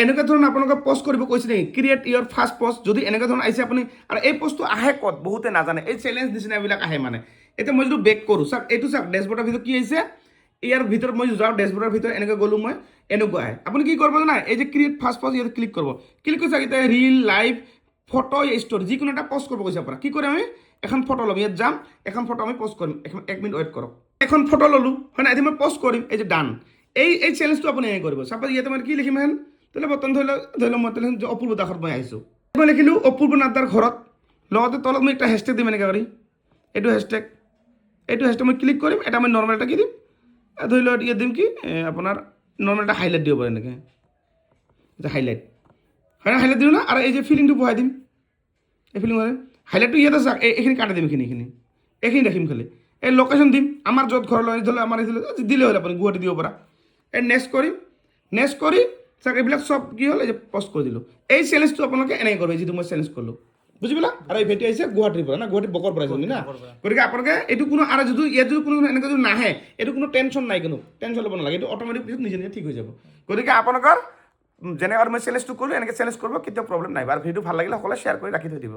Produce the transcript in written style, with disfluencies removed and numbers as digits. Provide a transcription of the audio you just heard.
এনেকুৱা ধৰণৰ আপোনালোকে পোষ্ট কৰিব কৈছে নেকি ক্ৰিয়েট ইয়ৰ ফাৰ্ষ্ট পোষ্ট যদি এনেকুৱা ধৰণৰ আহিছে আপুনি আৰু এই পোষ্টটো আহে ক'ত বহুতে নাজানে এই চেলেঞ্জ নিচিনা এইবিলাক আহে মানে এতিয়া মই যদি বেক কৰোঁ চাওক এইটো চাওক ডেছবৰ্ডৰ ভিতৰত কি আহিছে ইয়াৰ ভিতৰত মই যাওঁ ডেছবৰ্ডৰ ভিতৰত এনেকৈ গ'লোঁ মই এনেকুৱা আহে আপুনি কি কৰিব জানা এই যে ক্ৰিয়েট ফাৰ্ষ্ট পোষ্ট ইয়াত ক্লিক কৰিব ক্লিক কৰি চাওক এতিয়া ৰিল লাইভ ফটো ষ্টৰি যিকোনো এটা পোষ্ট কৰিব কৈছে আপোনাৰ কি কৰিম আমি এখন ফটো ল'ম ইয়াত যাম এখন ফটো আমি পোষ্ট কৰিম এখন 1 মিনিট ৱেইট কৰক এখন ফটো ল'লোঁ হয় না এতিয়া মই পোষ্ট কৰিম এই যে ডান এই চেলেঞ্জটো আপুনি এনেকৈ কৰিব চাপ'জ ইয়াতে মই কি লিখিম হেন তাহলে বৰ্তমান ধৰি লওক মই তাহলে অপূৰ্ব দাসত মই আহিছোঁ মই লিখিলোঁ অপূৰ্ব নাথদাৰ ঘৰত লগতে তলত মই একটা হেছটেগ দিম এনেকৈ কৰি এইটো হেছটেগ মই ক্লিক কৰিম এটা মই নৰ্মেল এটা কি দিম ধৰি লওক ইয়াত দিম কি আপোনাৰ নৰ্মেল এটা হাইলাইট দিব পাৰে এনেকৈ এটা হাইলাইট হয় না হাইলাইট দিওঁ না আৰু এই যে ফিলিংটো বহাই দিম এই ফিলিং হাইলাইটটো ইয়াতে চাওক এইখিনি কাটি দিম এইখিনি ৰাখিম খালি এই লোকেশ্যন দিম আমাৰ য'ত ঘৰ লৈ ধৰি লওক আমাৰ দিলে হ'ল আপুনি গুৱাহাটী দিব পৰা এই নেক্সট কৰি চাওক এইবিলাক চব কি হ'ল এই যে পষ্ট কৰি দিলোঁ এই চেলেঞ্জটো আপোনালোকে এনেকৈ কৰিব যিটো মই চেলেঞ্জ কৰিলোঁ বুজি পালা আৰু এই ভিডিঅ' আহিছে গুৱাহাটীৰ পৰা না গুৱাহাটী বকৰ পৰা আহিছে না গতিকে আপোনালোকে এইটো কোনো আৰু যদি ইয়াত যদি কোনো এনেকৈ যদি নাহে এইটো কোনো টেনশ্যন নাই কোনো টেনশ্যন ল'ব নালাগে এইটো অট'মেটিক পিছত নিজে ঠিক হৈ যাব গতিকে আপোনালোকৰ যেনেকৈ মই চেলেঞ্জটো কৰোঁ এনেকৈ চেলেঞ্জ কৰিব কেতিয়াও প্ৰব্লেম নাই আৰু ভিডিঅ'টো ভাল লাগিলে সকলোৱে শ্বেয়াৰ কৰি ৰাখি থৈ দিব